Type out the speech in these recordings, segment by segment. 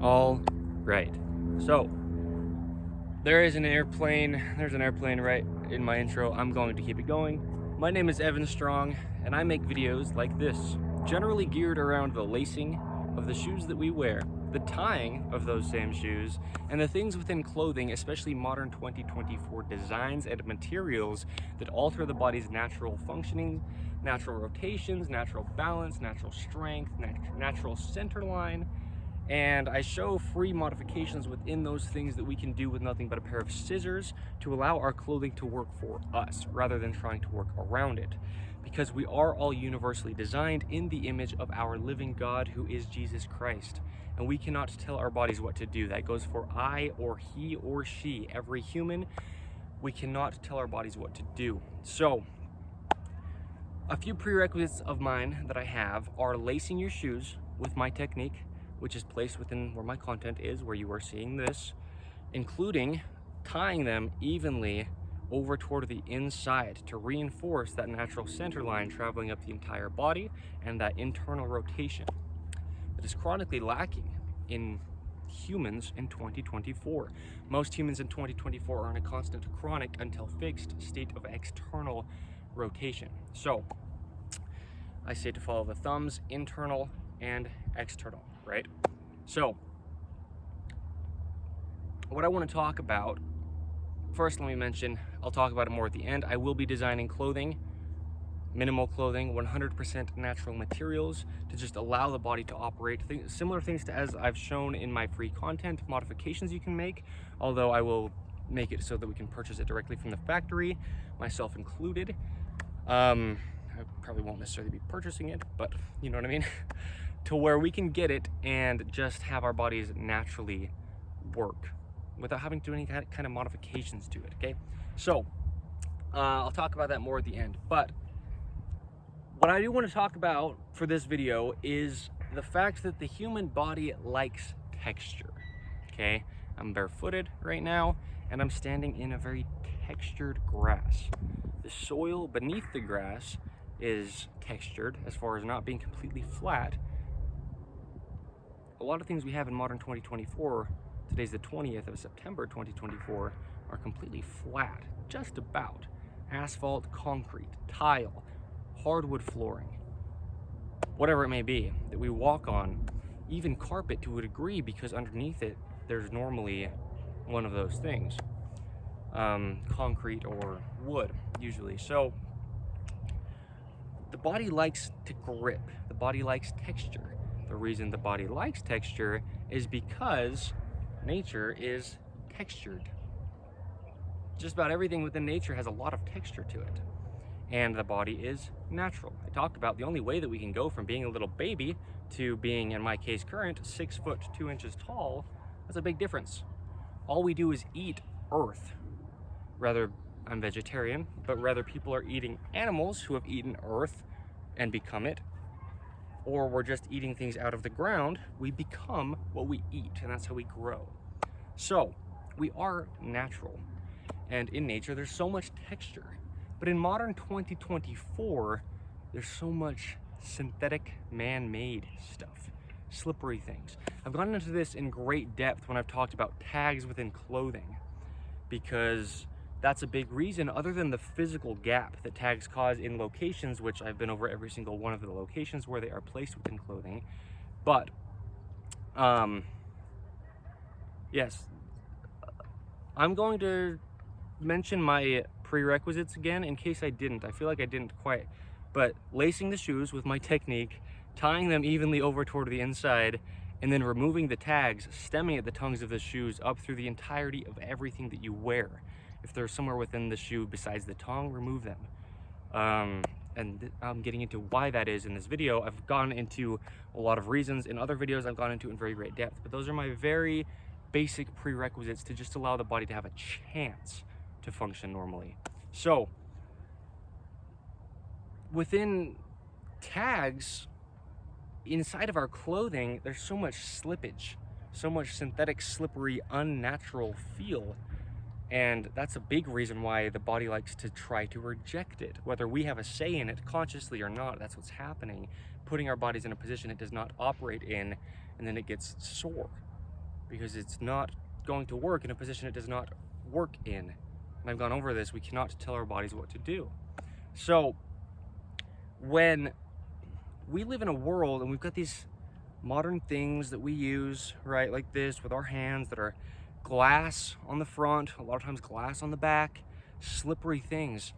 All right. So there's an airplane right in my intro. I'm going to keep it going. My name is Evan Strong, and I make videos like this, generally geared around the lacing of the shoes that we wear, the tying of those same shoes, and the things within clothing, especially modern 2024 designs and materials that alter the body's natural functioning, natural rotations, natural balance, natural strength, natural center line. And I show free modifications within those things that we can do with nothing but a pair of scissors to allow our clothing to work for us rather than trying to work around it. Because we are all universally designed in the image of our living God, who is Jesus Christ. And we cannot tell our bodies what to do. That goes for I or he or she. Every human, we cannot tell our bodies what to do. So, a few prerequisites of mine that I have are lacing your shoes with my technique, which is placed within where my content is, where you are seeing this, including tying them evenly over toward the inside to reinforce that natural center line traveling up the entire body and that internal rotation that is chronically lacking in humans in 2024. Most humans in 2024 are in a constant chronic until fixed state of external rotation. So I say to follow the thumbs, internal and external, right? So what I want to talk about, first let me mention, I'll talk about it more at the end. I will be designing clothing, minimal clothing, 100% natural materials to just allow the body to operate. Similar things to as I've shown in my free content, modifications you can make, although I will make it so that we can purchase it directly from the factory, myself included. I probably won't necessarily be purchasing it, but you know what I mean? To where we can get it and just have our bodies naturally work without having to do any kind of modifications to it, okay? So, I'll talk about that more at the end. But what I do want to talk about for this video is the fact that the human body likes texture, okay? I'm barefooted right now, and I'm standing in a very textured grass. The soil beneath the grass is textured as far as not being completely flat. A lot of things we have in modern 2024, today's the 20th of September 2024, are completely flat, just about. Asphalt, concrete, tile, hardwood flooring, whatever it may be that we walk on, even carpet to a degree, because underneath it, there's normally one of those things, concrete or wood, usually. So the body likes to grip, the body likes texture. The reason the body likes texture is because nature is textured. Just about everything within nature has a lot of texture to it. And the body is natural. I talked about the only way that we can go from being a little baby to being, in my case current, 6 foot 2 inches tall. That's a big difference. All we do is eat earth. Rather, I'm vegetarian, but rather people are eating animals who have eaten earth and become it, or we're just eating things out of the ground. We become what we eat, and that's how we grow. So we are natural, and in nature there's so much texture. But in modern 2024, there's so much synthetic man-made stuff, slippery things. I've gone into this in great depth when I've talked about tags within clothing, because that's a big reason, other than the physical gap that tags cause in locations, which I've been over every single one of the locations where they are placed within clothing. But yes, I'm going to mention my prerequisites again in case I didn't. I feel like I didn't quite. But lacing the shoes with my technique, tying them evenly over toward the inside, and then removing the tags, stemming at the tongues of the shoes up through the entirety of everything that you wear. If there's somewhere within the shoe besides the tongue, remove them. And I'm getting into why that is in this video. I've gone into a lot of reasons in other videos I've gone into in very great depth, but those are my very basic prerequisites to just allow the body to have a chance to function normally. So within tags, inside of our clothing, there's so much slippage, so much synthetic, slippery, unnatural feel. And that's a big reason why the body likes to try to reject it. Whether we have a say in it consciously or not, that's what's happening. Putting our bodies in a position it does not operate in, and then it gets sore. because it's not going to work in a position it does not work in. And I've gone over this, we cannot tell our bodies what to do. So when we live in a world and we've got these modern things that we use, right, like this with our hands that are glass on the front, a lot of times glass on the back, slippery things,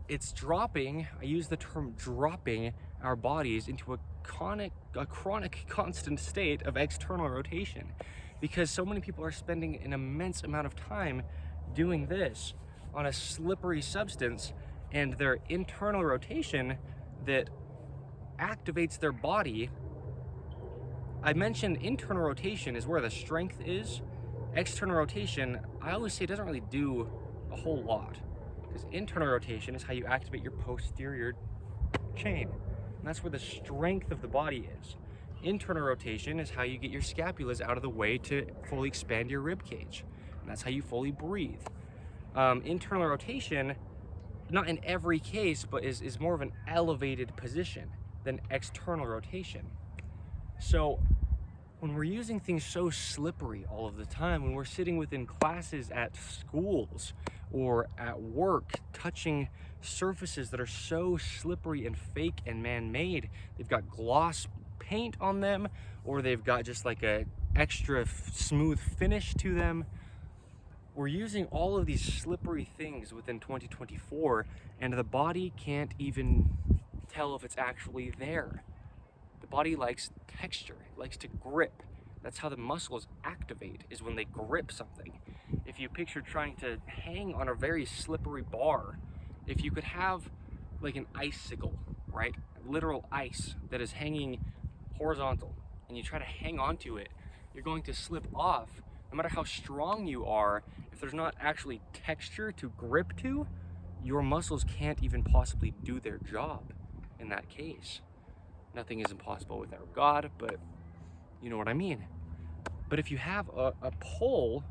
it's dropping, I use the term dropping our bodies into a chronic constant state of external rotation, because so many people are spending an immense amount of time doing this on a slippery substance, and their internal rotation that activates their body. I mentioned internal rotation is where the strength is. External rotation, I always say, doesn't really do a whole lot, because internal rotation is how you activate your posterior chain, and that's where the strength of the body is. Internal rotation is how you get your scapulas out of the way to fully expand your rib cage, and that's how you fully breathe. Internal rotation, not in every case, but is more of an elevated position than external rotation. So when we're using things so slippery all of the time, when we're sitting within classes at schools or at work, touching surfaces that are so slippery and fake and man-made, they've got gloss paint on them, or they've got just like a extra smooth finish to them. We're using all of these slippery things within 2024, and the body can't even tell if it's actually there. The body likes texture, it likes to grip. That's how the muscles activate, is when they grip something. If you picture trying to hang on a very slippery bar, if you could have like an icicle, right? Literal ice that is hanging horizontal, and you try to hang onto it, you're going to slip off. No matter how strong you are, if there's not actually texture to grip to, your muscles can't even possibly do their job in that case. Nothing is impossible with our God, but you know what I mean. But if you have a pole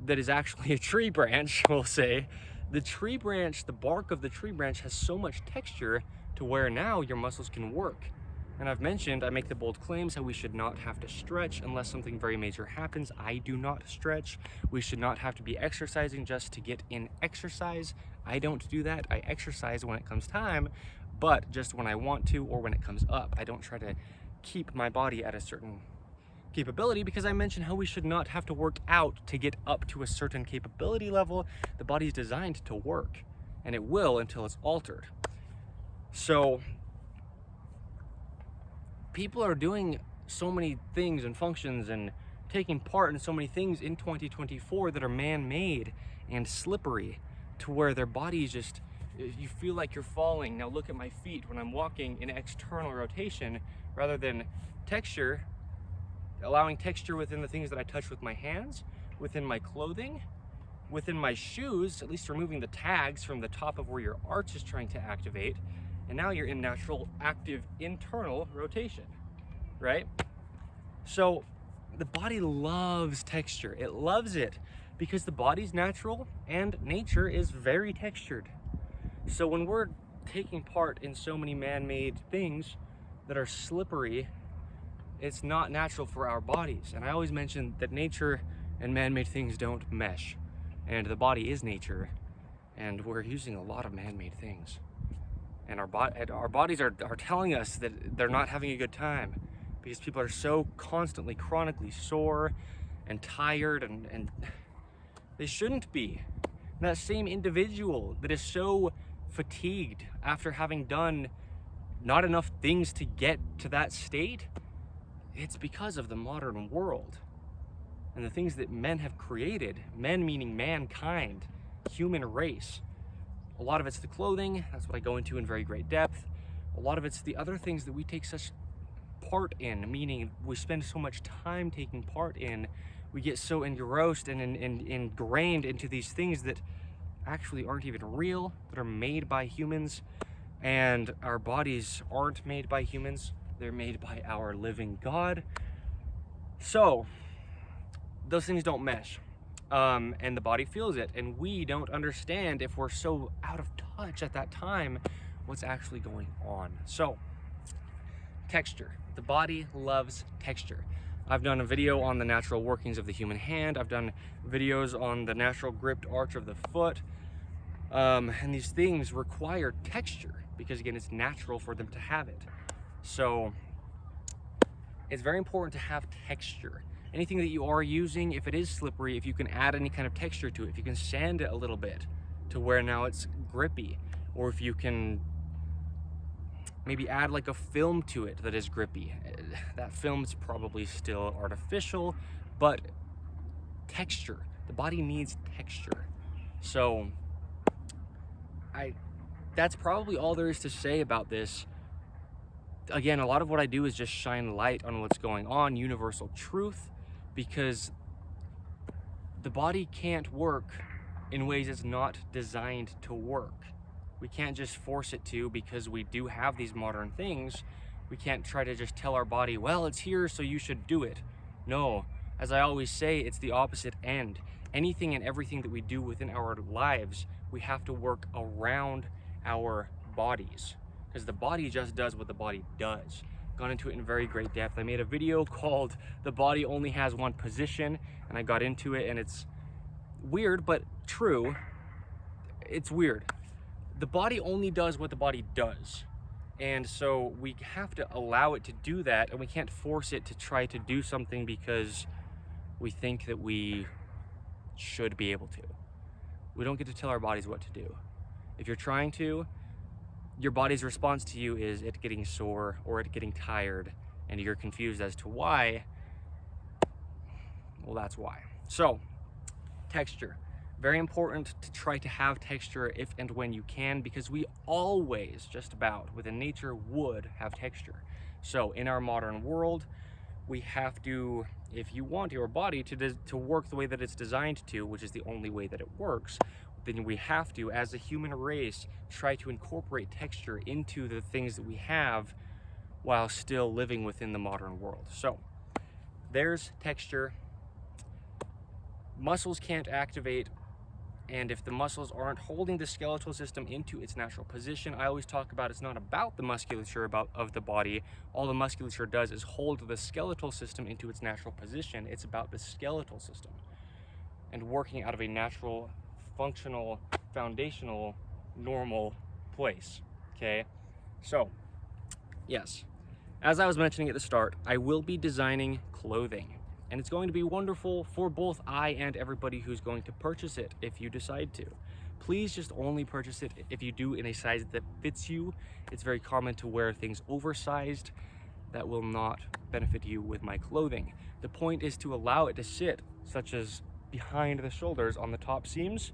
that is actually a tree branch, we'll say, the tree branch, the bark of the tree branch has so much texture to where now your muscles can work. And I've mentioned, I make the bold claims how we should not have to stretch unless something very major happens. I do not stretch. We should not have to be exercising just to get in exercise. I don't do that. I exercise when it comes time, but just when I want to or when it comes up. I don't try to keep my body at a certain capability, because I mentioned how we should not have to work out to get up to a certain capability level. The body's designed to work, and it will until it's altered. So people are doing so many things and functions and taking part in so many things in 2024 that are man-made and slippery, to where their bodies just, you feel like you're falling. Now look at my feet when I'm walking in external rotation rather than texture, allowing texture within the things that I touch with my hands, within my clothing, within my shoes, at least removing the tags from the top of where your arch is trying to activate. And now you're in natural, active, internal rotation, right? So the body loves texture. It loves it because the body's natural and nature is very textured. So when we're taking part in so many man-made things that are slippery, it's not natural for our bodies. And I always mention that nature and man-made things don't mesh. And the body is nature, and we're using a lot of man-made things. And our bodies are telling us that they're not having a good time, because people are so constantly, chronically sore and tired, and they shouldn't be. And that same individual that is so fatigued after having done not enough things to get to that state, it's because of the modern world and the things that men have created. Men meaning mankind, human race. A lot of it's the clothing, that's what I go into in very great depth. A lot of it's the other things that we take such part in, meaning we spend so much time taking part in. We get so engrossed and ingrained into these things that actually aren't even real, that are made by humans. And our bodies aren't made by humans, they're made by our living God. So those things don't mesh. And the body feels it, and we don't understand, if we're so out of touch at that time, what's actually going on. So texture, the body loves texture. I've done a video on the natural workings of the human hand. I've done videos on the natural gripped arch of the foot. And these things require texture because, again, it's natural for them to have it. So it's very important to have texture. Anything that you are using, if it is slippery, if you can add any kind of texture to it, if you can sand it a little bit to where now it's grippy, or if you can maybe add like a film to it that is grippy. That film's probably still artificial, but texture. The body needs texture. So that's probably all there is to say about this. Again, a lot of what I do is just shine light on what's going on, universal truth, because the body can't work in ways it's not designed to work. We can't just force it to, because we do have these modern things. We can't try to just tell our body, well, it's here, so you should do it. No, as I always say, it's the opposite end. Anything and everything that we do within our lives, we have to work around our bodies, because the body just does what the body does. Gone into it in very great depth. I made a video called "The Body Only Has One Position," and I got into it, and it's weird, but true. It's weird. The body only does what the body does. And so we have to allow it to do that, and we can't force it to try to do something because we think that we should be able to. We don't get to tell our bodies what to do. If you're trying to, your body's response to you is it getting sore or it getting tired, and you're confused as to why. Well, that's why. So, texture. Very important to try to have texture if and when you can, because we always, just about, within nature, would have texture. So in our modern world, we have to, if you want your body to work the way that it's designed to, which is the only way that it works, then we have to, as a human race, try to incorporate texture into the things that we have while still living within the modern world. So there's texture. Muscles can't activate, and if the muscles aren't holding the skeletal system into its natural position, I always talk about it's not about the musculature of the body. All the musculature does is hold the skeletal system into its natural position. It's about the skeletal system and working out of a natural, functional, foundational, normal place, okay? So, yes, as I was mentioning at the start, I will be designing clothing. And it's going to be wonderful for both I and everybody who's going to purchase it if you decide to. Please just only purchase it if you do in a size that fits you. It's very common to wear things oversized. That will not benefit you with my clothing. The point is to allow it to sit, such as behind the shoulders on the top seams,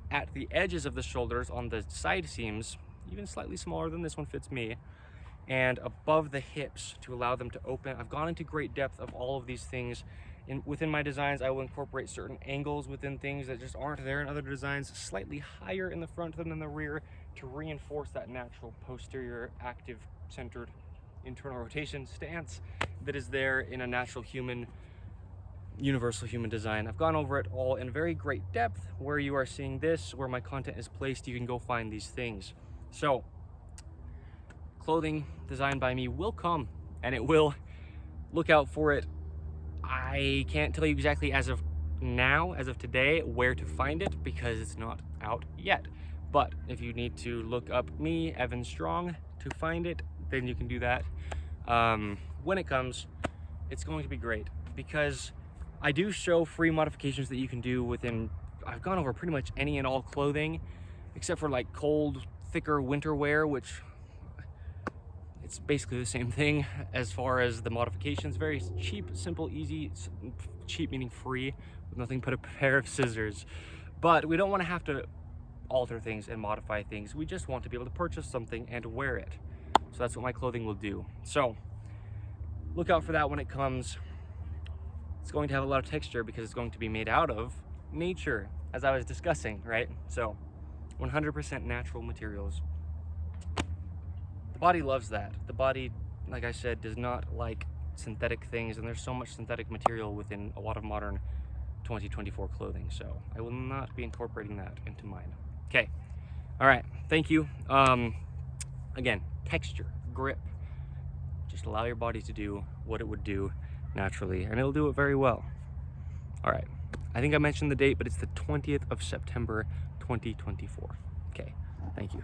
at the edges of the shoulders on the side seams, even slightly smaller than this one fits me, and above the hips to allow them to open. I've gone into great depth of all of these things. Within my designs, I will incorporate certain angles within things that just aren't there in other designs, slightly higher in the front than in the rear, to reinforce that natural posterior active centered internal rotation stance that is there in a natural human, universal human design. I've gone over it all in very great depth. Where you are seeing this, where my content is placed, you can go find these things. So clothing designed by me will come, and it will. Look out for it. I can't tell you exactly as of now, as of today, where to find it because it's not out yet. But if you need to look up me, Evan Strong, to find it, then you can do that. When it comes, it's going to be great because I do show free modifications that you can do within. I've gone over pretty much any and all clothing, except for like cold, thicker winter wear, which it's basically the same thing as far as the modifications. Very cheap, simple, easy. Cheap meaning free, with nothing but a pair of scissors. But we don't want to have to alter things and modify things. We just want to be able to purchase something and wear it. So that's what my clothing will do. So look out for that when it comes. It's going to have a lot of texture because it's going to be made out of nature, as I was discussing, right? So 100% natural materials. The body loves that. The body, like I said, does not like synthetic things, and there's so much synthetic material within a lot of modern 2024 clothing, so I will not be incorporating that into mine. Okay, all right, thank you. Again, texture, grip, just allow your body to do what it would do. naturally, and it'll do it very well. All right, I think I mentioned the date, but it's the 20th of September, 2024. Okay, thank you.